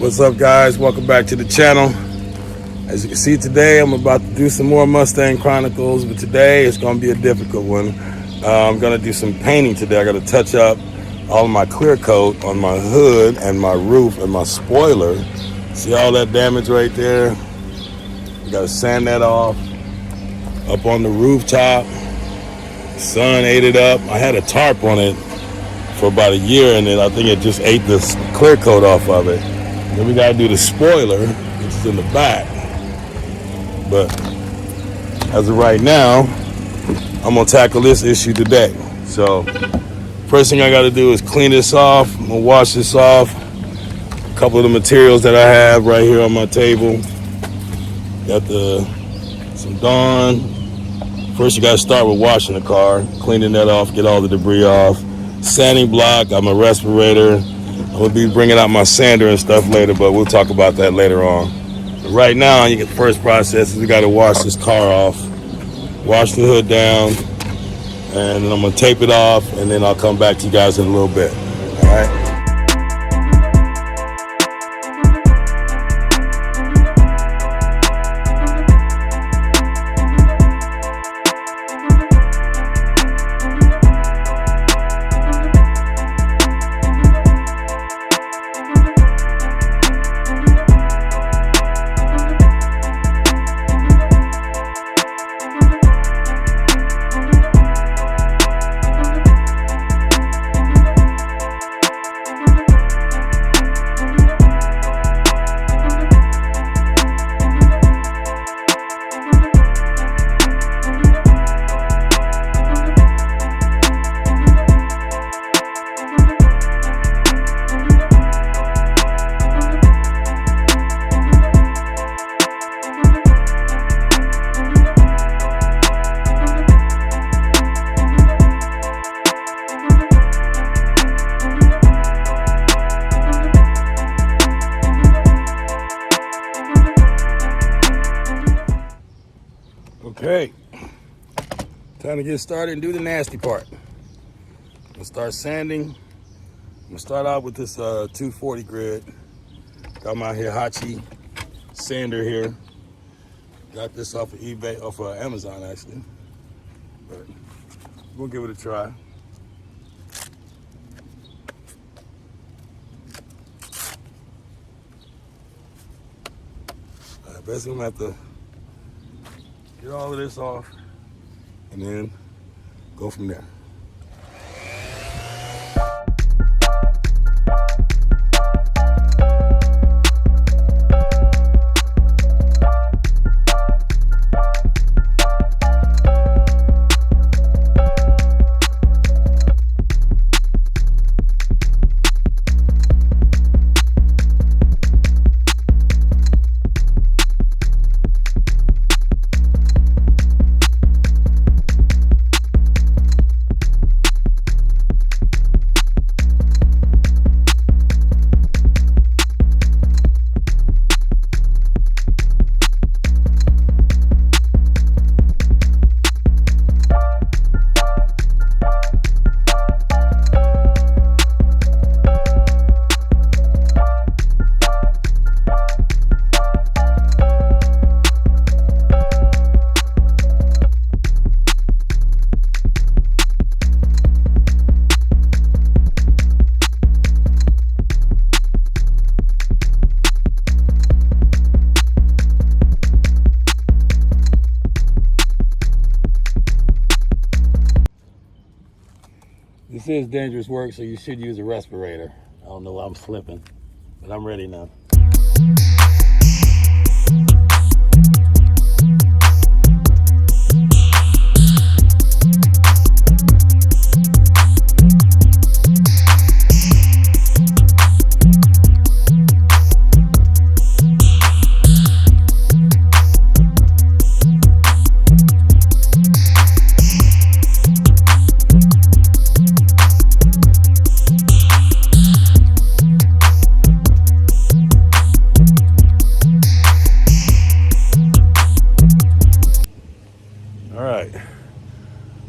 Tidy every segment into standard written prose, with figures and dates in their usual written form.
What's up, guys? Welcome back to the channel. As you can see today, I'm about to do some more Mustang Chronicles, but today it's going to be a difficult one. I'm going to do some painting today. I got to touch up all of my clear coat on my hood and my roof and my spoiler. See all that damage right there? You got to sand that off. Up on the rooftop, the sun ate it up. I had a tarp on it for about a year, and then I think it just ate the clear coat off of it. Then we gotta do the spoiler, which is in the back. But as of right now, I'm gonna tackle this issue today. So first thing I gotta do is clean this off. I'm gonna wash this off. A couple of the materials that I have right here on my table. Got some Dawn. First you gotta start with washing the car, cleaning that off, get all the debris off. Sanding block, I'm a respirator. I'm gonna be bringing out my sander and stuff later, but we'll talk about that later on. But right now, you get the first process is we gotta wash this car off, wash the hood down, and then I'm gonna tape it off, and then I'll come back to you guys in a little bit, all right? Okay, time to get started and do the nasty part. I'm gonna start sanding. I'm gonna start out with this 240 grit. Got my Hihachi sander here. Got this off of eBay, off of Amazon actually. But we'll give it a try. Basically, I'm gonna have to get all of this off and then go from there. This is dangerous work, so you should use a respirator. I don't know why I'm slipping, but I'm ready now.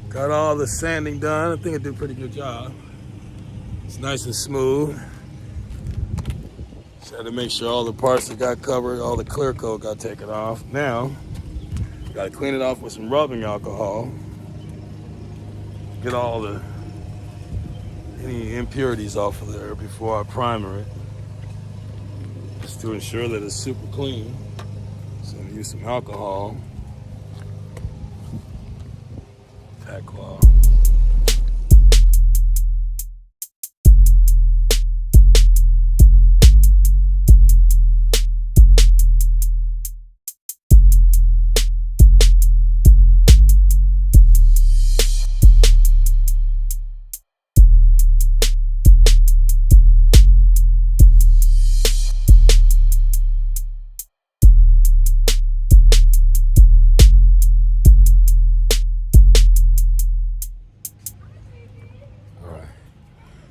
Got all the sanding done. I think I did a pretty good job. It's nice and smooth. Just had to make sure all the parts that got covered, all the clear coat got taken off. Now, got to clean it off with some rubbing alcohol. Get all any impurities off of there before I primer it. Just to ensure that it's super clean. So I'm gonna use some alcohol. Tack cloth.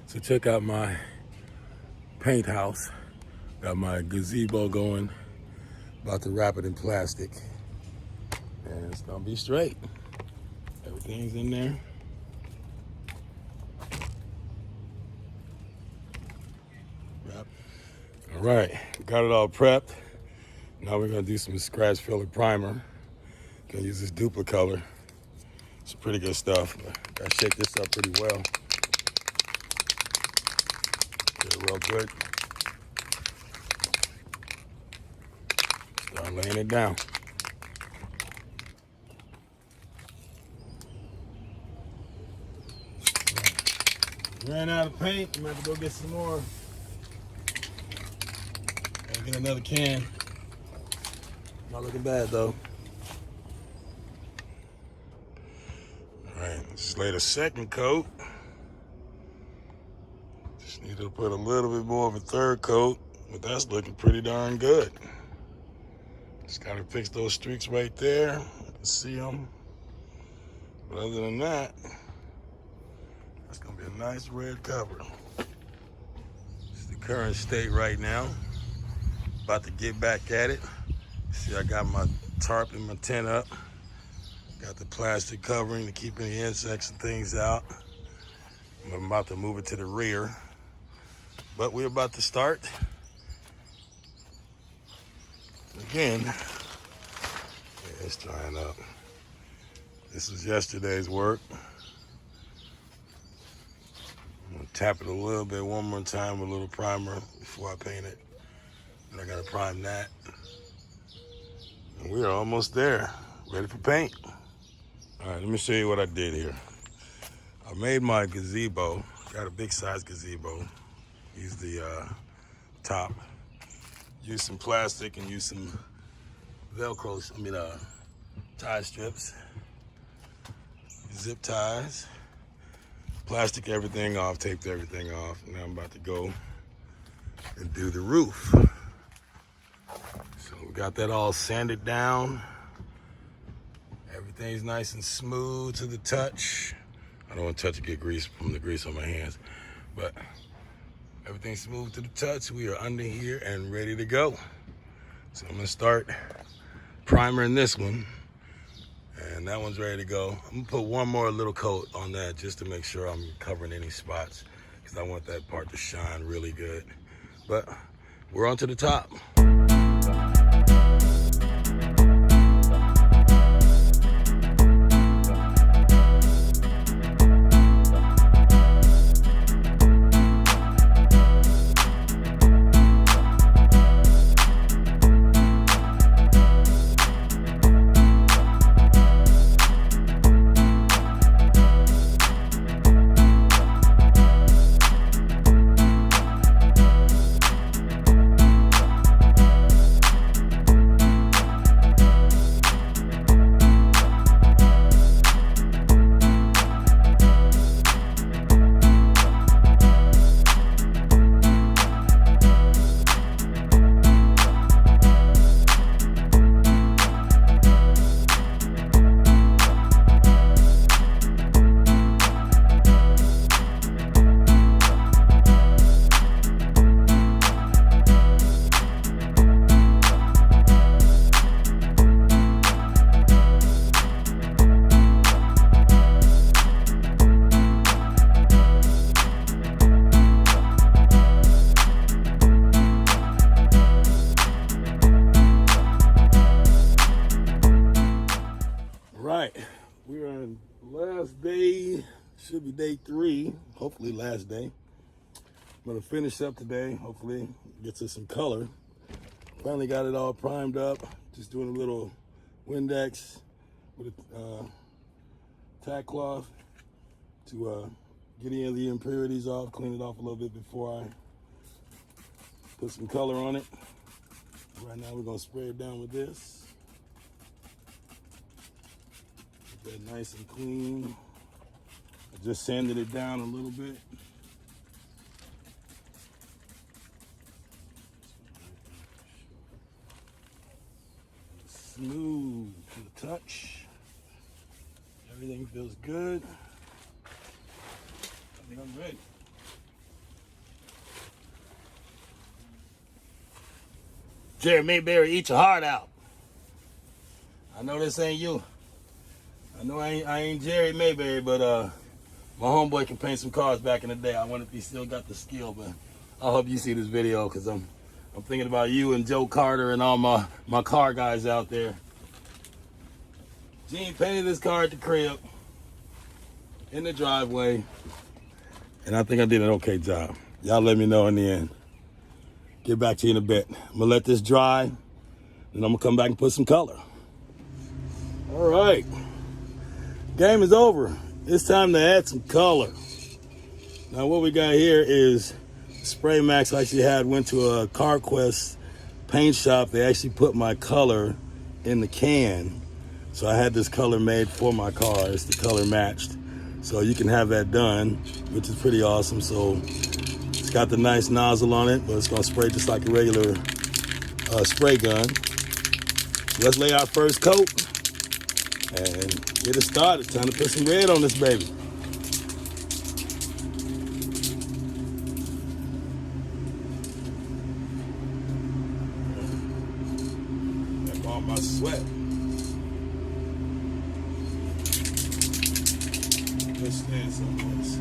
So check out my paint house. Got my gazebo going. About to wrap it in plastic. And it's gonna be straight. Everything's in there. Yep. All right, got it all prepped. Now we're gonna do some scratch filler primer. Gonna use this Duplicolor. It's pretty good stuff. Gotta shake this up pretty well. Get it real good. Start laying it down. Ran out of paint. I'm gonna have to go get some more. Gotta get another can. Not looking bad though. All right, just laid a second coat. Just need to put a little bit more of a third coat, but that's looking pretty darn good. Just gotta fix those streaks right there. You can see them. But other than that, that's gonna be a nice red cover. It's the current state right now. About to get back at it. See, I got my tarp and my tent up. Got the plastic covering to keep any insects and things out. I'm about to move it to the rear. But we're about to start. Again, yeah, it's drying up. This was yesterday's work. I'm gonna tap it a little bit one more time with a little primer before I paint it. And I gotta prime that. And we are almost there, ready for paint. All right, let me show you what I did here. I made my gazebo, got a big size gazebo. Use the top. Use some plastic and use some Velcro, tie strips. Zip ties. Plastic everything off, taped everything off. Now I'm about to go and do the roof. So we got that all sanded down. Everything's nice and smooth to the touch. I don't want to touch and get grease from the grease on my hands, but everything's smooth to the touch. We are under here and ready to go. So I'm gonna start primering this one, and that one's ready to go. I'm gonna put one more little coat on that just to make sure I'm covering any spots, because I want that part to shine really good. But we're on to the top. Last day, should be day 3, hopefully last day. I'm gonna finish up today, hopefully get to some color. Finally got it all primed up, just doing a little Windex with a tack cloth to get any of the impurities off, clean it off a little bit before I put some color on it. Right now we're gonna spray it down with this. Get that nice and clean. I just sanded it down a little bit. Smooth to the touch. Everything feels good. I think I'm ready. Jerry Mayberry, eat your heart out. I know this ain't you. I know I ain't Jerry Mayberry, but my homeboy can paint some cars back in the day. I wonder if he still got the skill, but I hope you see this video because I'm thinking about you and Joe Carter and all my car guys out there. Gene painted this car at the crib, in the driveway, and I think I did an okay job. Y'all let me know in the end. Get back to you in a bit. I'm gonna let this dry, and I'm gonna come back and put some color. All right, game is over. It's time to add some color. Now what we got here is Spray Max. I actually went to a CarQuest paint shop. They actually put my color in the can. So I had this color made for my car. It's the color matched. So you can have that done, which is pretty awesome. So it's got the nice nozzle on it, but it's gonna spray just like a regular spray gun. So let's lay our first coat and get it started. Time to put some red on this baby. Back all my sweat. Let's stand someplace.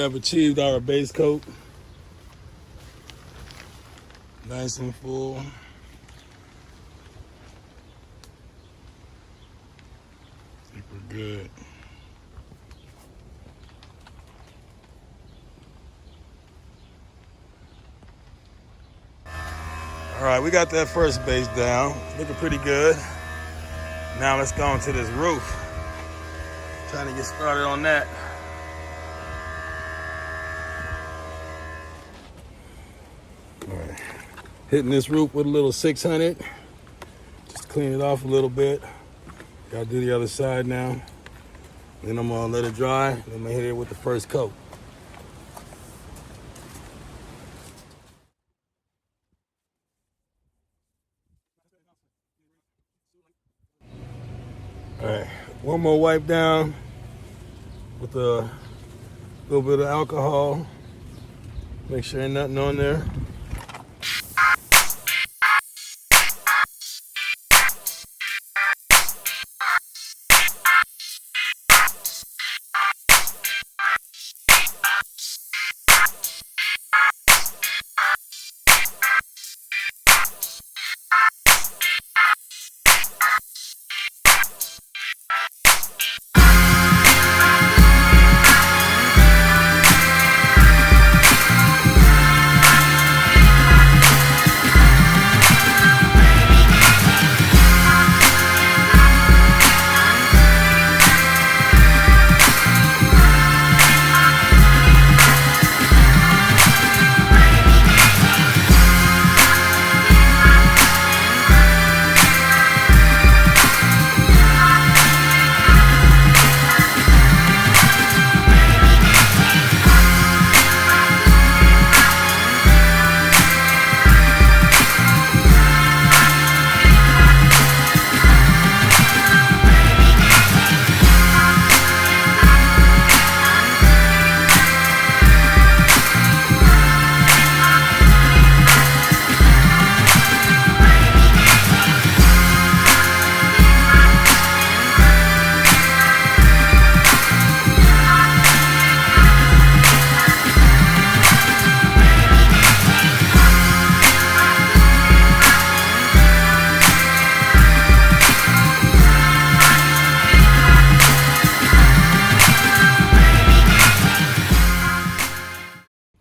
have achieved our base coat. Nice and full. I think we're good. All right, we got that first base down. Looking pretty good. Now let's go into this roof. Trying to get started on that. All right. Hitting this roof with a little 600. Just clean it off a little bit. Gotta do the other side now. Then I'm gonna let it dry. Then I'm gonna hit it with the first coat. All right, one more wipe down with a little bit of alcohol. Make sure ain't nothing on there.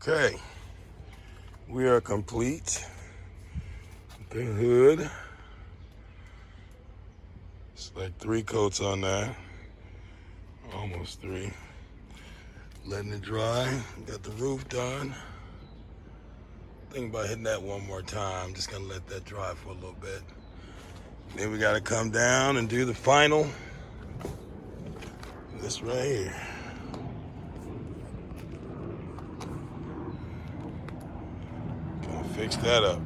Okay, we are complete. The hood. It's like 3 coats on that. Almost 3. Letting it dry. Got the roof done. Think about hitting that one more time. Just gonna let that dry for a little bit. Then we gotta come down and do the final. This right here. Gonna fix that up.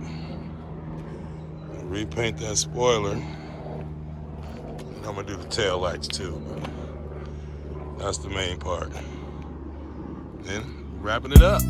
Repaint that spoiler. And I'm gonna do the tail lights too, but that's the main part. Then wrapping it up.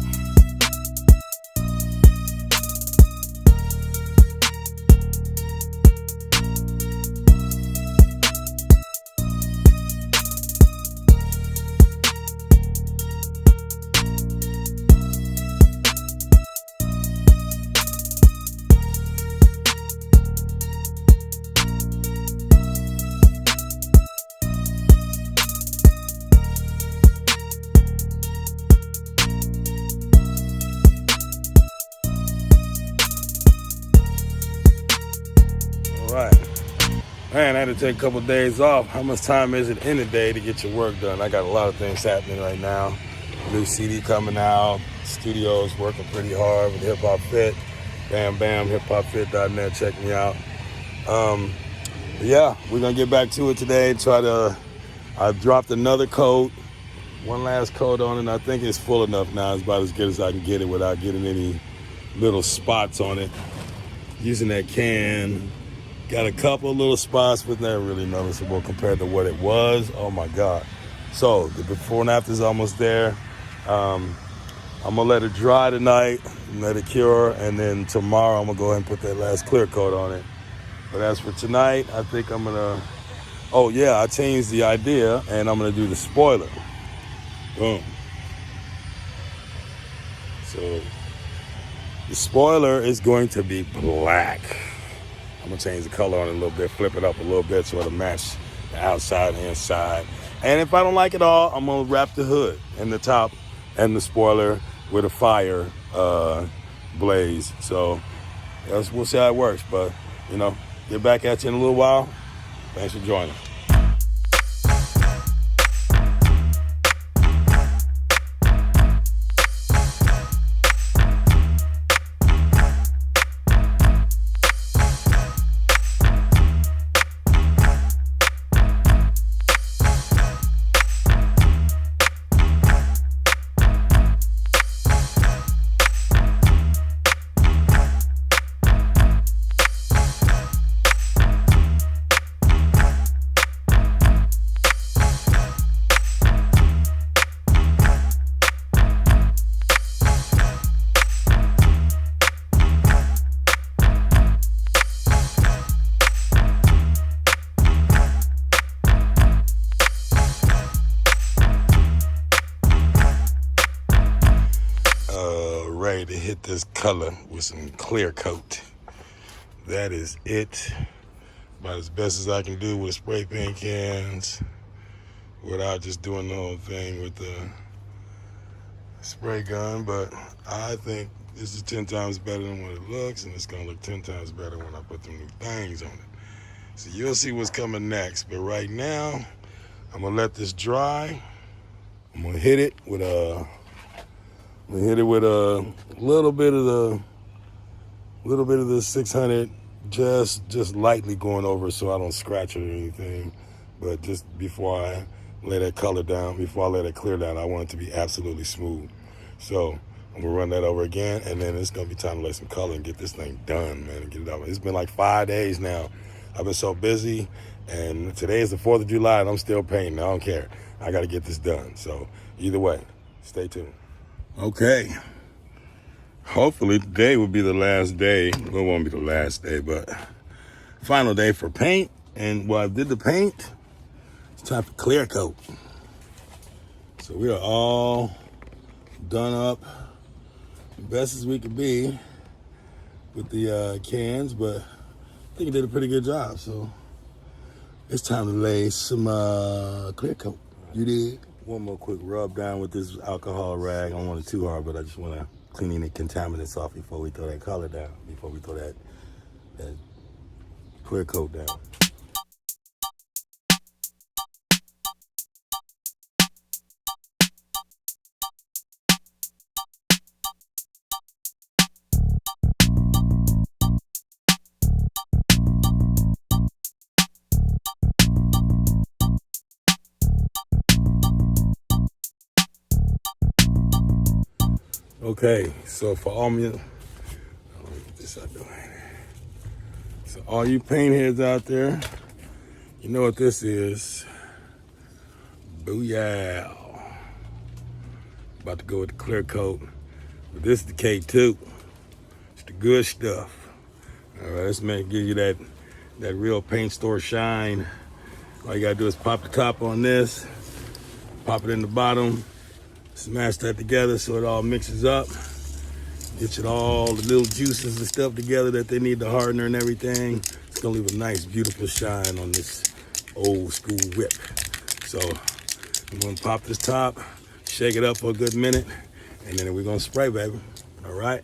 Man, I had to take a couple of days off. How much time is it in a day to get your work done? I got a lot of things happening right now. New CD coming out. Studios working pretty hard with Hip Hop Fit. Bam Bam, hiphopfit.net. Check me out. Yeah, we're going to get back to it today. I dropped another coat. One last coat on it. And I think it's full enough now. It's about as good as I can get it without getting any little spots on it. Using that can. Got a couple of little spots, but they're really noticeable compared to what it was. Oh my God. So the before and after is almost there. I'm gonna let it dry tonight, let it cure, and then tomorrow I'm gonna go ahead and put that last clear coat on it. But as for tonight, I think I'm gonna, oh yeah, I changed the idea and I'm gonna do the spoiler. Boom. So the spoiler is going to be black. I'm gonna change the color on it a little bit, flip it up a little bit so it'll match the outside and inside. And if I don't like it all, I'm gonna wrap the hood and the top and the spoiler with a fire blaze. So we'll see how it works. But get back at you in a little while. Thanks for joining. Ready to hit this color with some clear coat. That is it. About as best as I can do with spray paint cans without just doing the whole thing with the spray gun. But I think this is 10 times better than what it looks, and it's gonna look 10 times better when I put the new things on it. So you'll see what's coming next. But right now, I'm gonna let this dry. I'm gonna hit it with a little bit of the 600, just lightly going over so I don't scratch it or anything. But just before I lay that color down, before I let it clear down, I want it to be absolutely smooth. So I'm gonna run that over again, and then it's gonna be time to lay some color and get this thing done, man, and get it out. It's been like 5 days now. I've been so busy, and today is the 4th of July, and I'm still painting. I don't care. I gotta get this done. So either way, stay tuned. Okay, hopefully today will be the last day. Well, it won't be the last day, but final day for paint. And while I did the paint, it's time for clear coat. So we are all done up best as we could be with the cans, but I think I did a pretty good job. So it's time to lay some clear coat. You did? One more quick rub down with this alcohol rag. I don't want it too hard, but I just want to clean any contaminants off before we throw that color down, before we throw that clear coat down. Okay, so for all me, let me get this out the way. So all you paint heads out there, you know what this is. Booyah. About to go with the clear coat. But this is the K2. It's the good stuff. All right, let's give you that real paint store shine. All you gotta do is pop the top on this, pop it in the bottom, smash that together so it all mixes up. Get you all the little juices and stuff together that they need, the hardener and everything. It's gonna leave a nice, beautiful shine on this old school whip. So I'm gonna pop this top, shake it up for a good minute, and then we're gonna spray, baby. All right.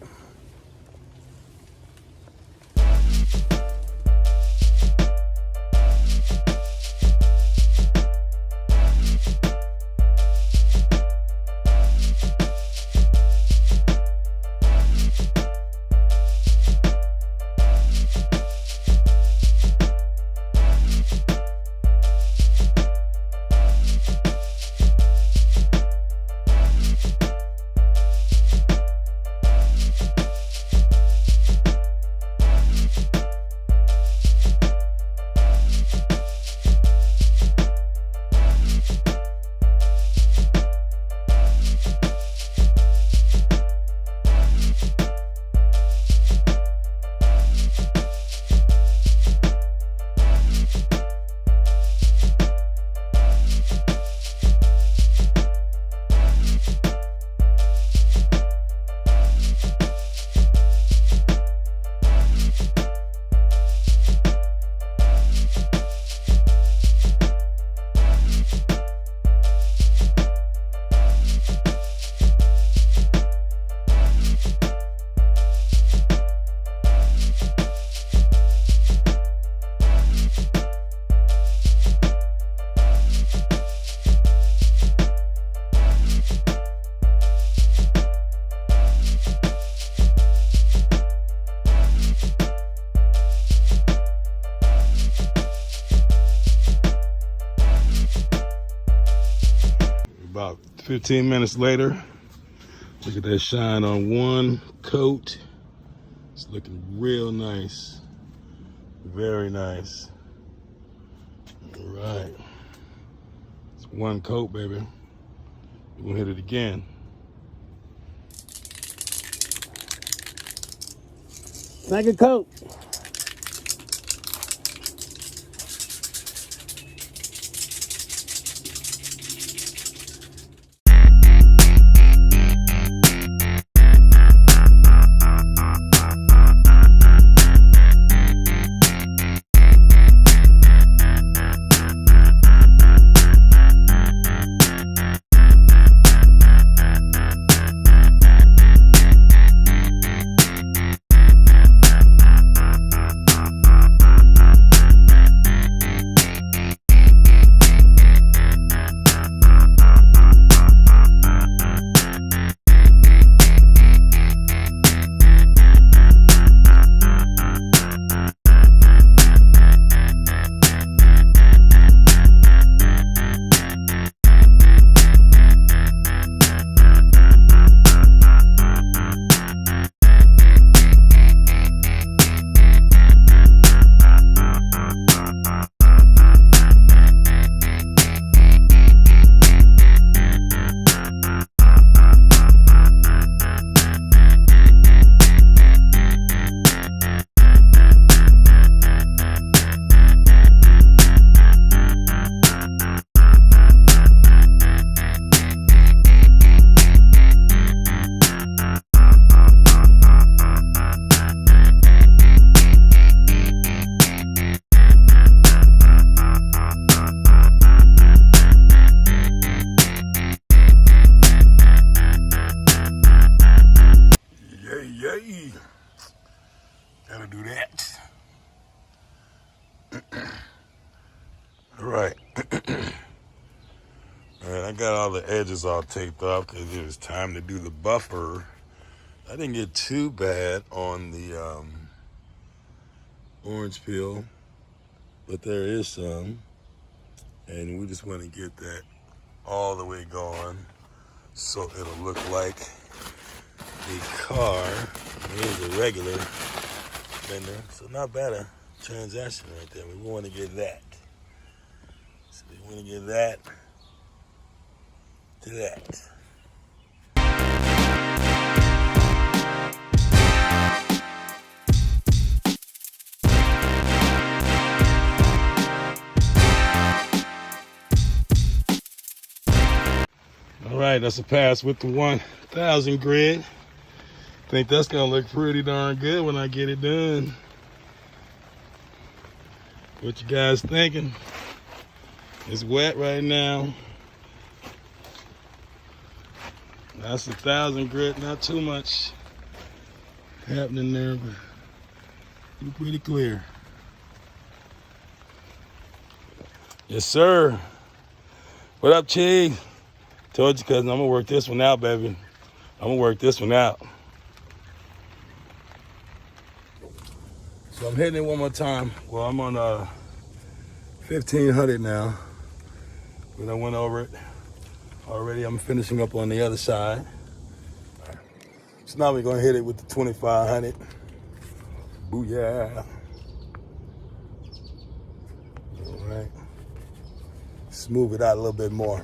15 minutes later. Look at that shine on one coat. It's looking real nice. Very nice. All right. It's one coat, baby. We're gonna hit it again. Second coat. Yay. Gotta do that. All right. All right, I got all the edges all taped off because it was time to do the buffer. I didn't get too bad on the orange peel, but there is some. And we just want to get that all the way going so it'll look like the car. Here's a regular fender, so not bad a transaction right there. We want to get that. So we want to get that to that. All right, that's a pass with the 1000 grid. Think that's gonna look pretty darn good when I get it done. What you guys thinking? It's wet right now. That's 1000 grit, not too much happening there, but pretty clear. Yes, sir. What up, Chief? Told you, cousin, I'm gonna work this one out, baby. I'm gonna work this one out. So I'm hitting it one more time. Well, I'm on 1500 now. But I went over it already. I'm finishing up on the other side. So now we're gonna hit it with the 2500. Booyah. All right. Smooth it out a little bit more.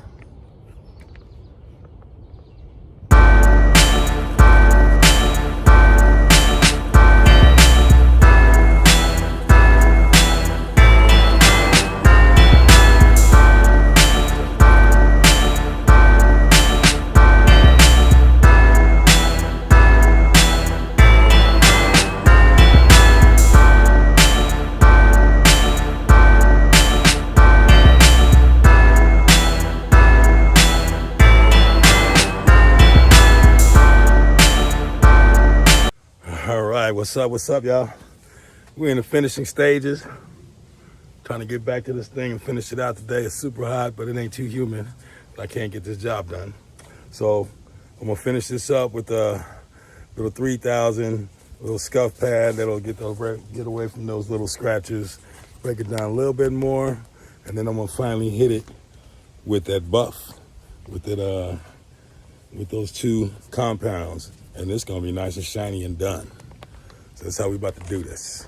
What's up, y'all? We're in the finishing stages. Trying to get back to this thing and finish it out today. It's super hot, but it ain't too humid. I can't get this job done. So I'm gonna finish this up with a little 3000 little scuff pad that'll get away from those little scratches, break it down a little bit more, and then I'm gonna finally hit it with that buff, with it with those two compounds, and it's gonna be nice and shiny and done. So that's how we about to do this.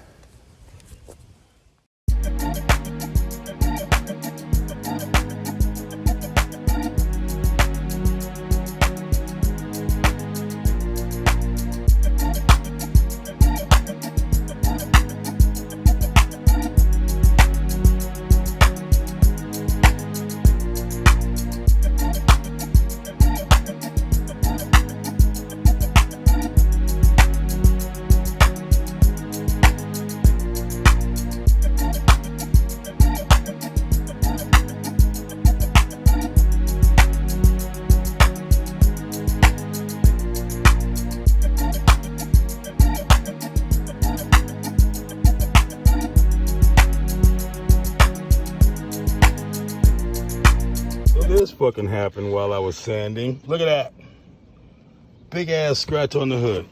This fucking happened while I was sanding. Look at that. Big ass scratch on the hood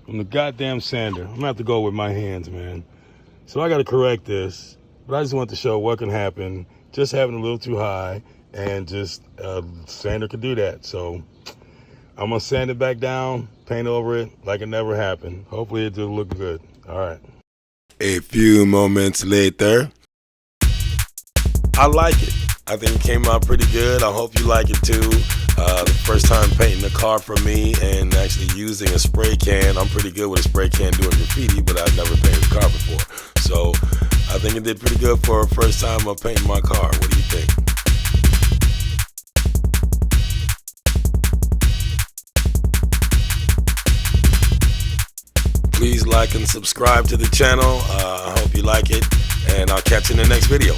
from the goddamn sander. I'm gonna have to go with my hands, man. So I gotta correct this, but I just want to show what can happen just having a little too high, and just sander could do that. So I'm gonna sand it back down, paint over it like it never happened. Hopefully it'll look good. All right. A few moments later. I like it. I think it came out pretty good. I hope you like it too. The first time painting a car for me and actually using a spray can. I'm pretty good with a spray can doing graffiti, but I've never painted a car before. So I think it did pretty good for a first time of painting my car. What do you think? Please like and subscribe to the channel. I hope you like it, and I'll catch you in the next video.